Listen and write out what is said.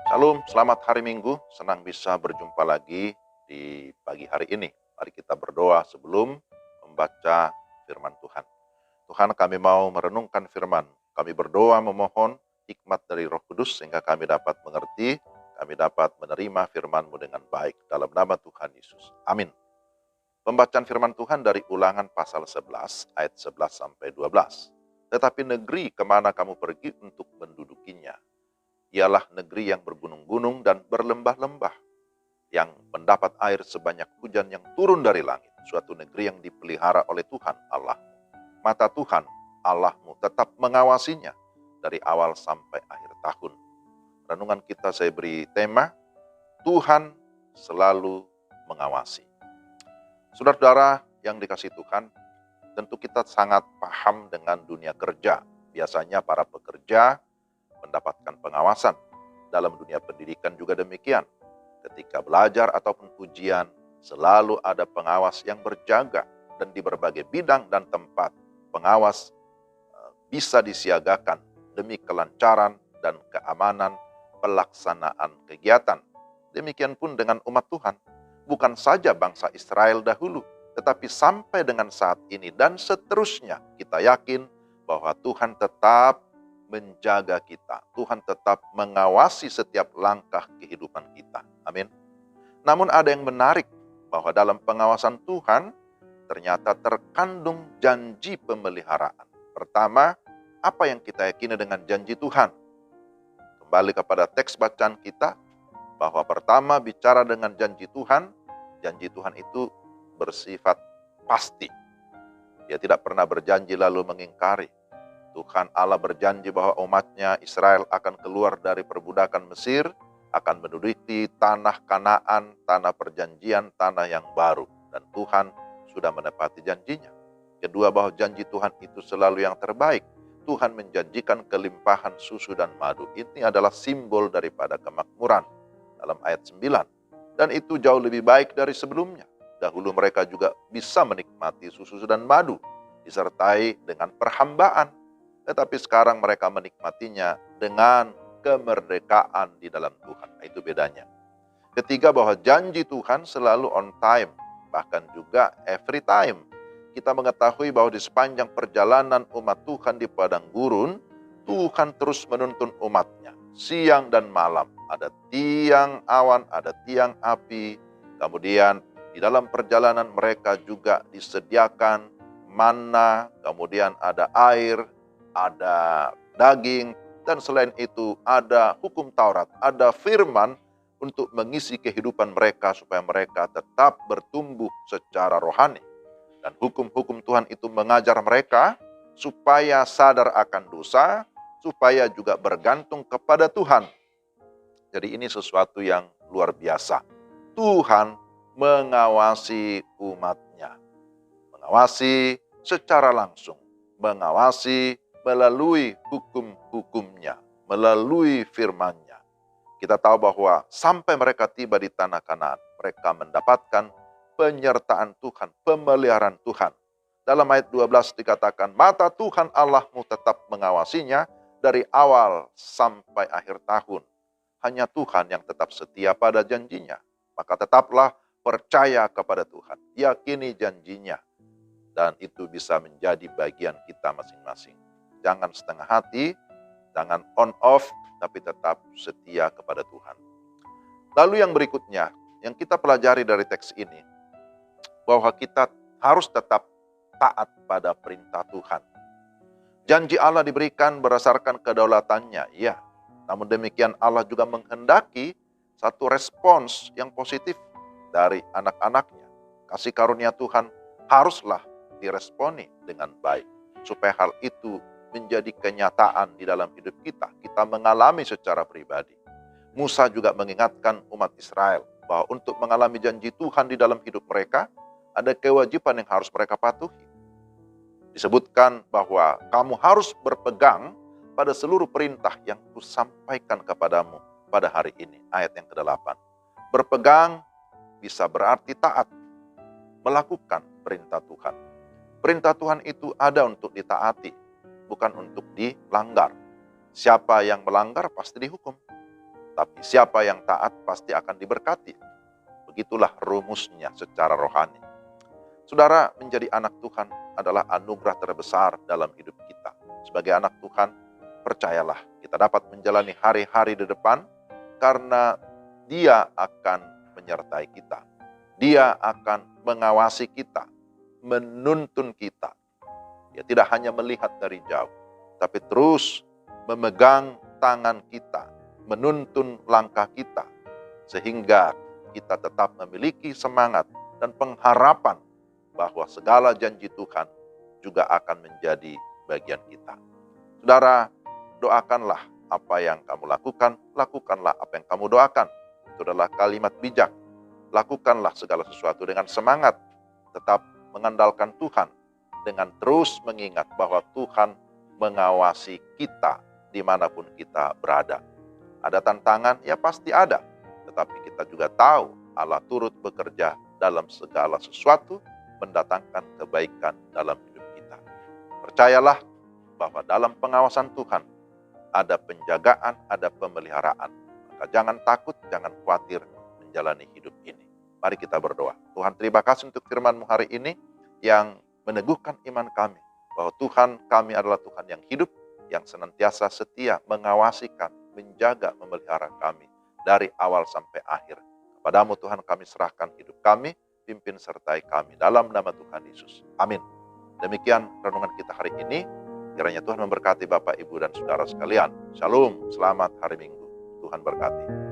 Shalom, selamat hari Minggu. Senang bisa berjumpa lagi di pagi hari ini. Mari kita berdoa sebelum membaca firman Tuhan. Tuhan, kami mau merenungkan firman. Kami berdoa memohon hikmat dari Roh Kudus sehingga kami dapat mengerti, kami dapat menerima firman-Mu dengan baik. Dalam nama Tuhan Yesus. Amin. Pembacaan firman Tuhan dari Ulangan pasal 11 ayat 11 sampai 12. Tetapi negeri kemana kamu pergi untuk mendudukinya, ialah negeri yang bergunung-gunung dan berlembah-lembah, yang mendapat air sebanyak hujan yang turun dari langit, suatu negeri yang dipelihara oleh Tuhan Allah. Mata Tuhan Allahmu tetap mengawasinya dari awal sampai akhir tahun. Renungan kita saya beri tema, Tuhan selalu mengawasi. Saudara-saudara yang dikasihi Tuhan, tentu kita sangat paham dengan dunia kerja. Biasanya para pekerja mendapatkan pengawasan. Dalam dunia pendidikan juga demikian. Ketika belajar ataupun ujian, selalu ada pengawas yang berjaga. Dan di berbagai bidang dan tempat, pengawas bisa disiagakan demi kelancaran dan keamanan pelaksanaan kegiatan. Demikian pun dengan umat Tuhan. Bukan saja bangsa Israel dahulu, tetapi sampai dengan saat ini dan seterusnya, kita yakin bahwa Tuhan tetap menjaga kita. Tuhan tetap mengawasi setiap langkah kehidupan kita. Amin. Namun ada yang menarik, bahwa dalam pengawasan Tuhan ternyata terkandung janji pemeliharaan. Pertama, apa yang kita yakini dengan janji Tuhan? Kembali kepada teks bacaan kita, bahwa pertama bicara dengan janji Tuhan itu bersifat pasti. Dia tidak pernah berjanji lalu mengingkari. Tuhan Allah berjanji bahwa umatnya Israel akan keluar dari perbudakan Mesir, akan menduduki tanah Kanaan, tanah perjanjian, tanah yang baru. Dan Tuhan sudah menepati janjinya. Kedua, bahwa janji Tuhan itu selalu yang terbaik. Tuhan menjanjikan kelimpahan susu dan madu. Ini adalah simbol daripada kemakmuran dalam ayat 9. Dan itu jauh lebih baik dari sebelumnya. Dahulu mereka juga bisa menikmati susu dan madu, disertai dengan perhambaan. Tetapi sekarang mereka menikmatinya dengan kemerdekaan di dalam Tuhan. Itu bedanya. Ketiga, bahwa janji Tuhan selalu on time, bahkan juga every time. Kita mengetahui bahwa di sepanjang perjalanan umat Tuhan di padang gurun, Tuhan terus menuntun umatnya. Siang dan malam, ada tiang awan, ada tiang api. Kemudian di dalam perjalanan mereka juga disediakan manna, kemudian ada air, ada daging, dan selain itu ada hukum Taurat, ada firman untuk mengisi kehidupan mereka supaya mereka tetap bertumbuh secara rohani. Dan hukum-hukum Tuhan itu mengajar mereka supaya sadar akan dosa, supaya juga bergantung kepada Tuhan. Jadi ini sesuatu yang luar biasa. Tuhan mengawasi umatnya. Mengawasi secara langsung. Mengawasi melalui hukum-hukumnya. Melalui firman-Nya. Kita tahu bahwa sampai mereka tiba di tanah Kanaan, mereka mendapatkan penyertaan Tuhan, pemeliharaan Tuhan. Dalam ayat 12 dikatakan, mata Tuhan Allahmu tetap mengawasinya dari awal sampai akhir tahun. Hanya Tuhan yang tetap setia pada janjinya. Maka tetaplah percaya kepada Tuhan, yakini janjinya. Dan itu bisa menjadi bagian kita masing-masing. Jangan setengah hati, jangan on off, tapi tetap setia kepada Tuhan. Lalu yang berikutnya, yang kita pelajari dari teks ini, bahwa kita harus tetap taat pada perintah Tuhan. Janji Allah diberikan berdasarkan kedaulatannya, ya. Namun demikian Allah juga menghendaki satu respons yang positif dari anak-anaknya. Kasih karunia Tuhan haruslah diresponi dengan baik. Supaya hal itu menjadi kenyataan di dalam hidup kita. Kita mengalami secara pribadi. Musa juga mengingatkan umat Israel bahwa untuk mengalami janji Tuhan di dalam hidup mereka, ada kewajiban yang harus mereka patuhi. Disebutkan bahwa kamu harus berpegang pada seluruh perintah yang kusampaikan kepadamu pada hari ini. Ayat yang ke-8. Berpegang bisa berarti taat, melakukan perintah Tuhan. Perintah Tuhan itu ada untuk ditaati, bukan untuk dilanggar. Siapa yang melanggar pasti dihukum. Tapi siapa yang taat pasti akan diberkati. Begitulah rumusnya secara rohani. Saudara, menjadi anak Tuhan adalah anugerah terbesar dalam hidup kita. Sebagai anak Tuhan, percayalah kita dapat menjalani hari-hari di depan karena Dia akan menyertai kita. Dia akan mengawasi kita, menuntun kita. Dia tidak hanya melihat dari jauh, tapi terus memegang tangan kita, menuntun langkah kita, sehingga kita tetap memiliki semangat dan pengharapan bahwa segala janji Tuhan juga akan menjadi bagian kita. Saudara, doakanlah apa yang kamu lakukan, lakukanlah apa yang kamu doakan. Itu adalah kalimat bijak. Lakukanlah segala sesuatu dengan semangat, tetap mengandalkan Tuhan, dengan terus mengingat bahwa Tuhan mengawasi kita dimanapun kita berada. Ada tantangan? Ya pasti ada. Tetapi kita juga tahu Allah turut bekerja dalam segala sesuatu, mendatangkan kebaikan dalam hidup kita. Percayalah bahwa dalam pengawasan Tuhan ada penjagaan, ada pemeliharaan. Maka jangan takut, jangan khawatir menjalani hidup ini. Mari kita berdoa. Tuhan, terima kasih untuk firman-Mu hari ini yang meneguhkan iman kami bahwa Tuhan kami adalah Tuhan yang hidup, yang senantiasa setia mengawasi kami, menjaga, memelihara kami dari awal sampai akhir. Kepadamu Tuhan kami serahkan hidup kami, pimpin sertai kami dalam nama Tuhan Yesus. Amin. Demikian renungan kita hari ini. Kiranya Tuhan memberkati Bapak, Ibu, dan Saudara sekalian. Shalom, selamat hari Minggu. Tuhan berkati.